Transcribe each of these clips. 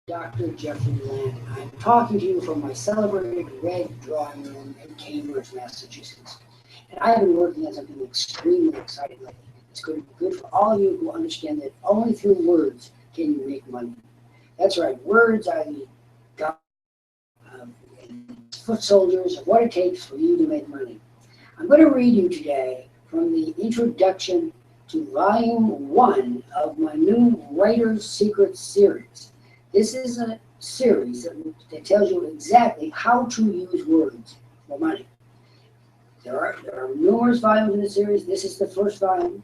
Dr. Jeffrey Lant. I'm talking to you from my celebrated red drawing room in Cambridge, Massachusetts. And I've been working on something extremely exciting lately. It's going to be good for all of you who understand that only through words can you make money. That's right, words are the God, foot soldiers of what it takes for you to make money. I'm going to read you today from the introduction to Volume 1 of my new Writer's Secret series. This is a series that tells you exactly how to use words for money. There are numerous volumes in the series. This is the first volume.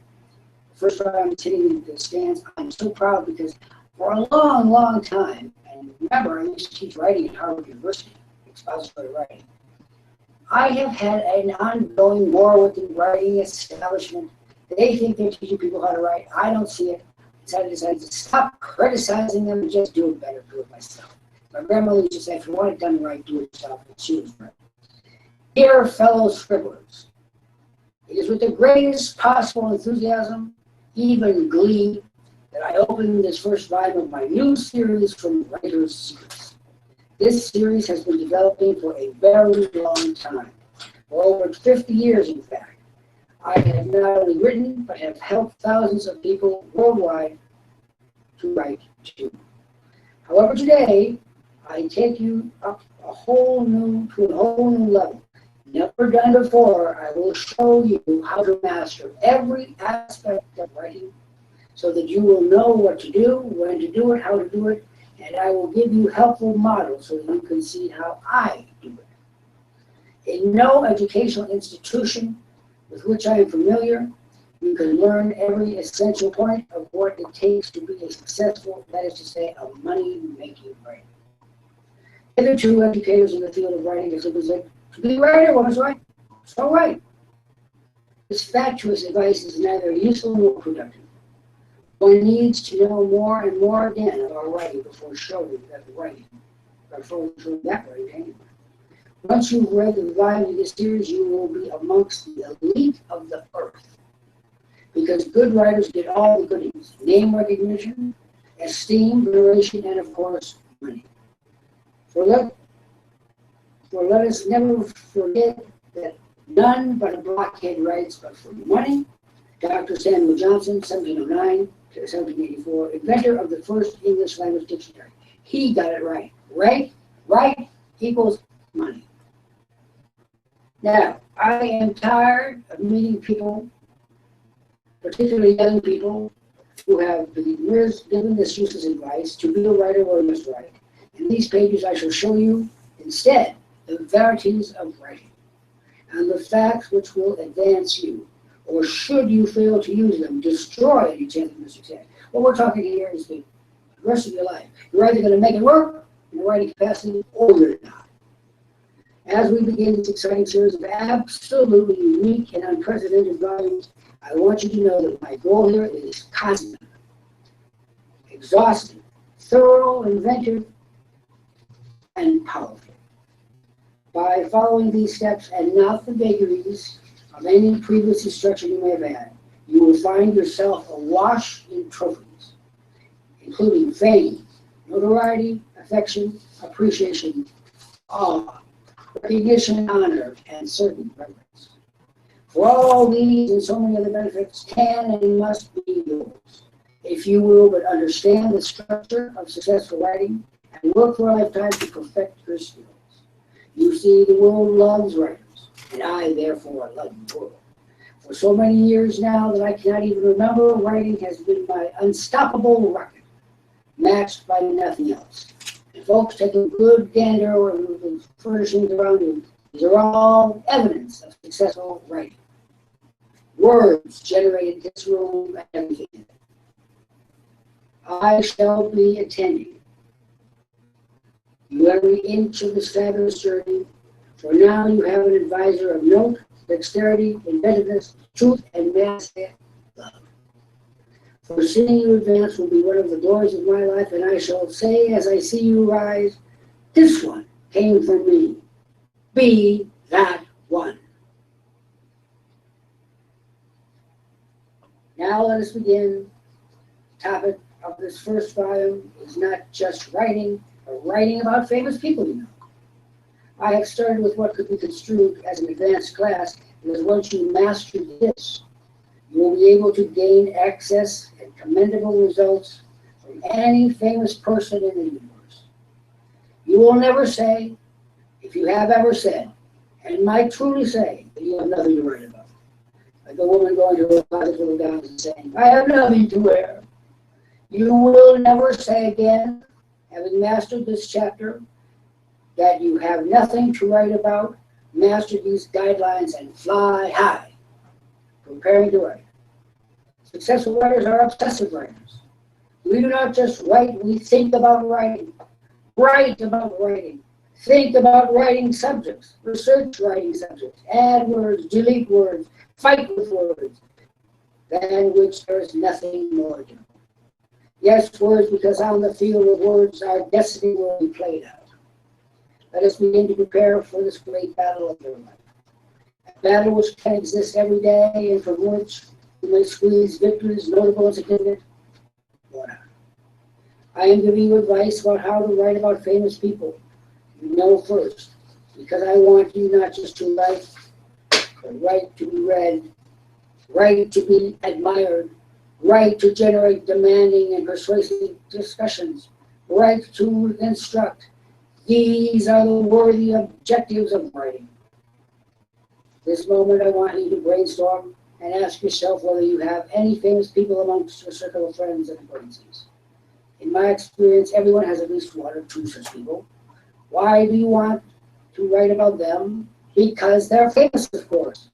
The first volume is hitting the stands. I'm so proud because for a long, long time, and remember, I used to teach writing at Harvard University, expository writing. I have had an ongoing war with the writing establishment. They think they're teaching people how to write. I don't see it. So I decided to stop criticizing them and just do it better, do it myself. My grandmother used to say, if you want it done right, do it yourself. And she was right. Dear fellow scribblers, it is with the greatest possible enthusiasm, even glee, that I open this first volume of my new series from Writer's Secrets. This series has been developing for a very long time, for over 50 years in fact. I have not only written, but have helped thousands of people worldwide to write too. However, today, I take you up to a whole new level. Never done before, I will show you how to master every aspect of writing so that you will know what to do, when to do it, how to do it, and I will give you helpful models so that you can see how I do it. In no educational institution with which I am familiar, you can learn every essential point of what it takes to be a successful, that is to say, a money-making writer. Hitherto, educators in the field of writing have simply said, to be a writer, one is right. So right. This fatuous advice is neither useful nor productive. One needs to know more and more again about writing before showing that writing anyway. Once you've read the volume of this series, you will be amongst the elite of the earth. Because good writers get all the goodies: name recognition, esteem, veneration, and of course, money. For let us never forget that none but a blockhead writes but for money. Dr. Samuel Johnson, 1709 to 1784, inventor of the first English language dictionary. He got it right. Right equals money. Now, I am tired of meeting people, particularly young people, who have been given this useless advice: to be a writer, one must write. In these pages, I shall show you, instead, the verities of writing, and the facts which will advance you, or should you fail to use them, destroy any chance of success. What we're talking here is the rest of your life. You're either going to make it work in your writing capacity, or you're not. As we begin this exciting series of absolutely unique and unprecedented volumes, I want you to know that my goal here is constant, exhaustive, thorough, inventive, and powerful. By following these steps and not the vagaries of any previous instruction you may have had, you will find yourself awash in trophies, including fame, notoriety, affection, appreciation, awe, recognition, honor, and certain reverence. For all these and so many other benefits can and must be yours, if you will but understand the structure of successful writing and work for a lifetime to perfect your skills. You see, the world loves writers, and I, therefore, love the world. For so many years now that I cannot even remember, writing has been my unstoppable rocket, matched by nothing else. And folks, take a good gander over the furnishings around you. These are all evidence of successful writing. Words generated this room and everything in it. I shall be attending you every inch of this fabulous journey, for now you have an advisor of note, dexterity, inventiveness, truth, and mass love. For seeing you advance will be one of the glories of my life, and I shall say as I see you rise, this one came from me. Be that one. Now let us begin. Topic: of this first volume is not just writing, but writing about famous people you know. I have started with what could be construed as an advanced class, because once you master this, you will be able to gain access and commendable results from any famous person in the universe. You will never say, if you have ever said, and might truly say, that you have nothing to write about. Like a woman going to her closet full of gowns and saying, I have nothing to wear. You will never say again, having mastered this chapter, that you have nothing to write about. Master these guidelines and fly high, preparing to write. Successful writers are obsessive writers. We do not just write, we think about writing. Write about writing. Think about writing subjects. Research writing subjects. Add words, delete words, fight with words, than which there is nothing more to. Yes, words, because on the field of words our destiny will be played out. Let us begin to prepare for this great battle of your life. A battle which can exist every day and from which you may squeeze victories, notable and significant. I am giving you advice about how to write about famous people you know first, because I want you not just to write, but write to be read, write to be admired, write to generate demanding and persuasive discussions, write to instruct. These are the worthy objectives of writing. This moment I want you to brainstorm and ask yourself whether you have any famous people amongst your circle of friends and acquaintances. In my experience, everyone has at least one or two such people. Why do you want to write about them? Because they're famous, of course.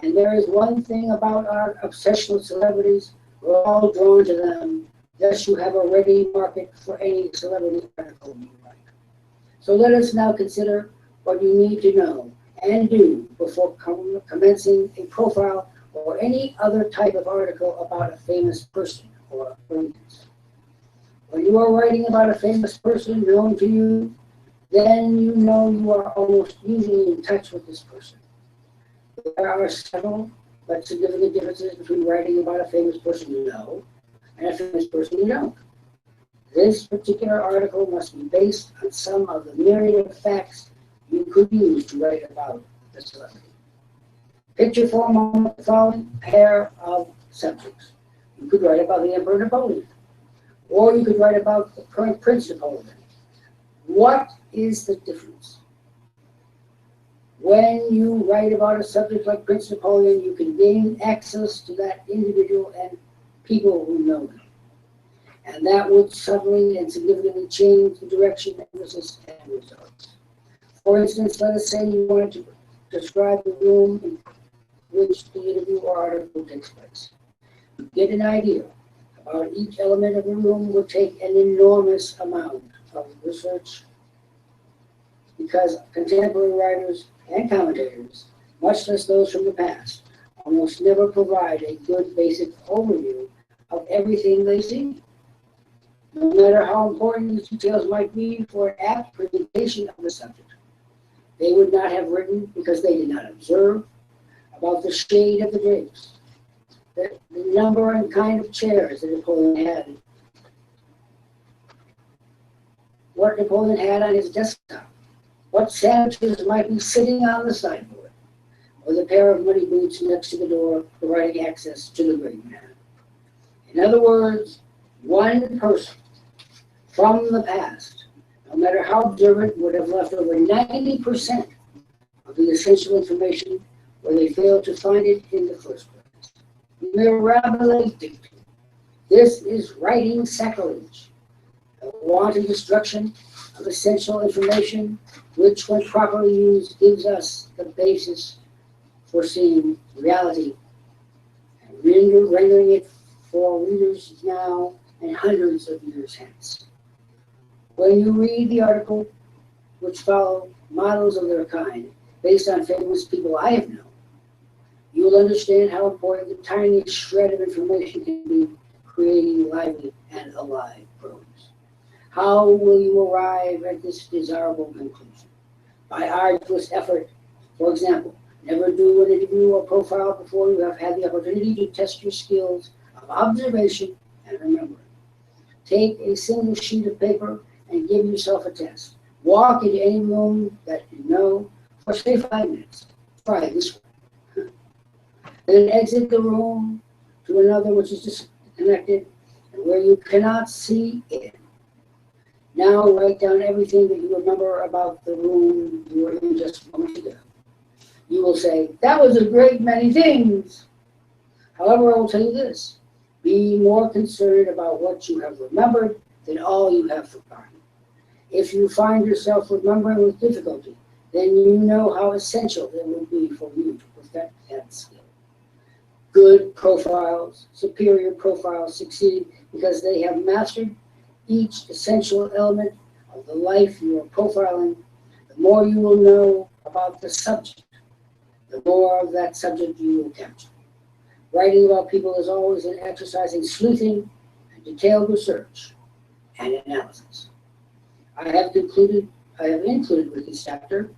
And there is one thing about our obsession with celebrities, we're all drawn to them. Thus you have a ready market for any celebrity article you write. So let us now consider what you need to know and do before commencing a profile or any other type of article about a famous person or acquaintance. When you are writing about a famous person known to you, then you know you are almost usually in touch with this person. There are subtle but significant differences between writing about a famous person you know and a famous person you don't. This particular article must be based on some of the myriad of facts you could use to write about the celebrity. Picture for a moment the following pair of subjects. You could write about the Emperor Napoleon, or you could write about the current Prince Napoleon. What is the difference? When you write about a subject like Prince Napoleon, you can gain access to that individual and people who know him. And that would subtly and significantly change the direction, emphasis, and results. For instance, let us say you wanted to describe the room in which the interview or article takes place. To get an idea about each element of the room would take an enormous amount of research, because contemporary writers and commentators, much less those from the past, almost never provide a good basic overview of everything they see. No matter how important these details might be for an apt presentation of the subject, they would not have written, because they did not observe, about the shade of the drapes, the number and kind of chairs that Napoleon had, what Napoleon had on his desktop, what sandwiches might be sitting on the sideboard, or the pair of muddy boots next to the door providing access to the great man. In other words, one person from the past, no matter how observant, would have left over 90% of the essential information where they failed to find it in the first place. Mirabile dictum. This is writing sacrilege, a wanton destruction of essential information, which, when properly used, gives us the basis for seeing reality and rendering it for readers now and hundreds of years hence. When you read the article, which follow models of their kind, based on famous people I have known, you will understand how important the tiniest shred of information can be creating lively and alive prose. How will you arrive at this desirable conclusion? By arduous effort. For example, never do an interview or profile before you have had the opportunity to test your skills of observation and remembering. Take a single sheet of paper and give yourself a test. Walk into any room that you know for say 5 minutes. Try it this way. Then exit the room to another which is disconnected and where you cannot see it. Now write down everything that you remember about the room you were in just a moment ago. You will say, that was a great many things. However, I will tell you this. Be more concerned about what you have remembered than all you have forgotten. If you find yourself remembering with difficulty, then you know how essential it will be for you to perfect that skill. Good profiles, superior profiles succeed because they have mastered each essential element of the life you are profiling. The more you will know about the subject, the more of that subject you will capture. Writing about people is always an exercise in sleuthing and detailed research and analysis. I have included with this chapter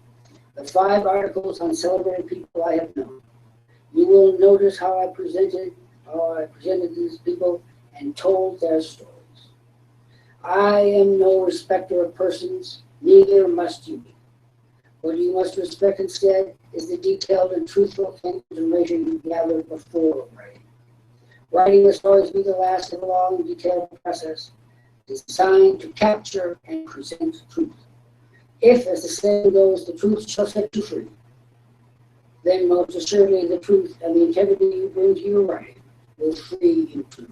the 5 articles on celebrated people I have known. You will notice how I presented these people and told their stories. I am no respecter of persons, neither must you be. What you must respect instead is the detailed and truthful information you gathered before writing. Writing must always be the last of a long and detailed process designed to capture and present truth. If, as the saying goes, the truth shall set you free, then most assuredly the truth and the integrity you bring to your writing will free you too,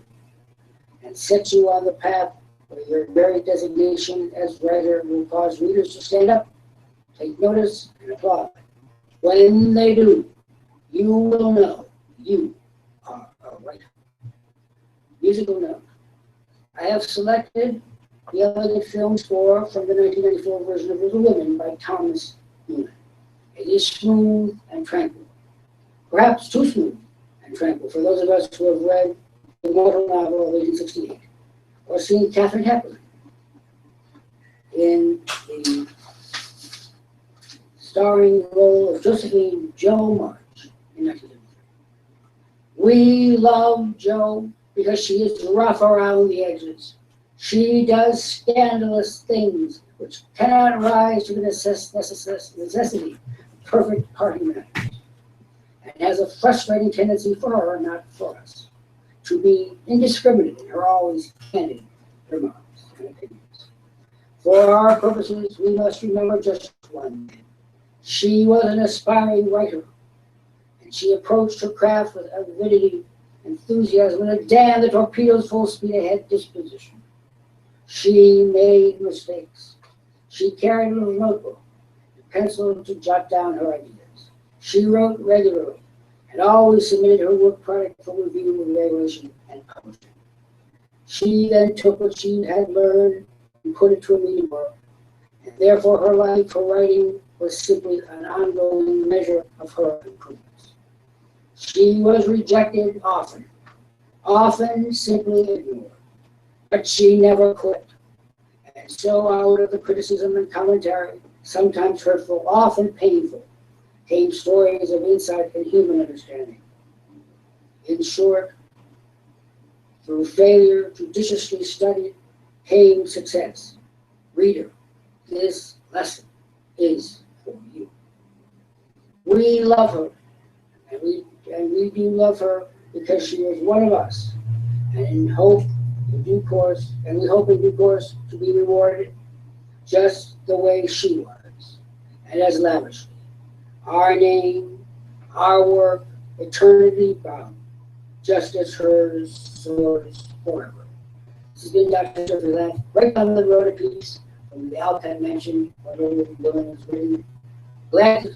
and set you on the path where your very designation as writer will cause readers to stand up, take notice, and applaud. When they do, you will know you are a writer. Musical note. I have selected the elegant film score from the 1994 version of Little Women by Thomas Newman. It is smooth and tranquil, perhaps too smooth and tranquil for those of us who have read the immortal novel of 1868 or seen Katharine Hepburn in the starring role of Josephine Jo March in 1973. We love Jo because she is rough around the edges. She does scandalous things which cannot rise to the necessity of perfect party manners, and has a frustrating tendency for her, not for us, to be indiscriminate in her always candid remarks and opinions. For our purposes, we must remember just one thing. She was an aspiring writer, and she approached her craft with avidity, enthusiasm, and a damn the torpedoes full speed ahead disposition. She made mistakes. She carried a little notebook and pencil to jot down her ideas. She wrote regularly and always submitted her work product for review, evaluation, and publishing. She then took what she had learned and put it to a meeting work, and therefore her life for writing was simply an ongoing measure of her improvements. She was rejected often simply ignored, but she never quit. And so out of the criticism and commentary, sometimes hurtful, often painful, came stories of insight and human understanding. In short, through failure judiciously studied came success. Reader, this lesson is for you. We love her, and we do love her because she is one of us, and we hope in due course to be rewarded just the way she was, and as lavishly. Our name, our work, eternity bound, just as hers soars forever. This has been Dr. Jeffrey Lant, right on the road a piece from the Alpine Mansion, whatever the building is written. Glad to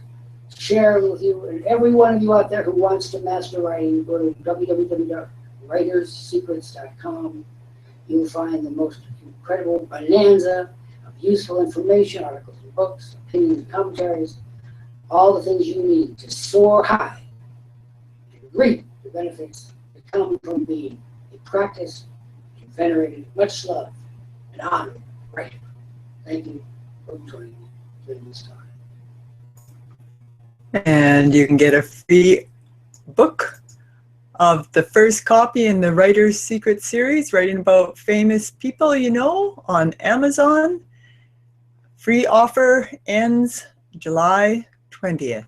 share with you and every one of you out there who wants to master writing. Go to www.writerssecrets.com. You'll find the most incredible bonanza of useful information, articles and books, opinions and commentaries, all the things you need to soar high and reap the benefits that come from being a practiced and venerated, much loved and honored writer. Thank you for joining me during this time. And you can get a free book of the first copy in the Writer's Secret series, writing about famous people you know, on Amazon. Free offer ends July 20th.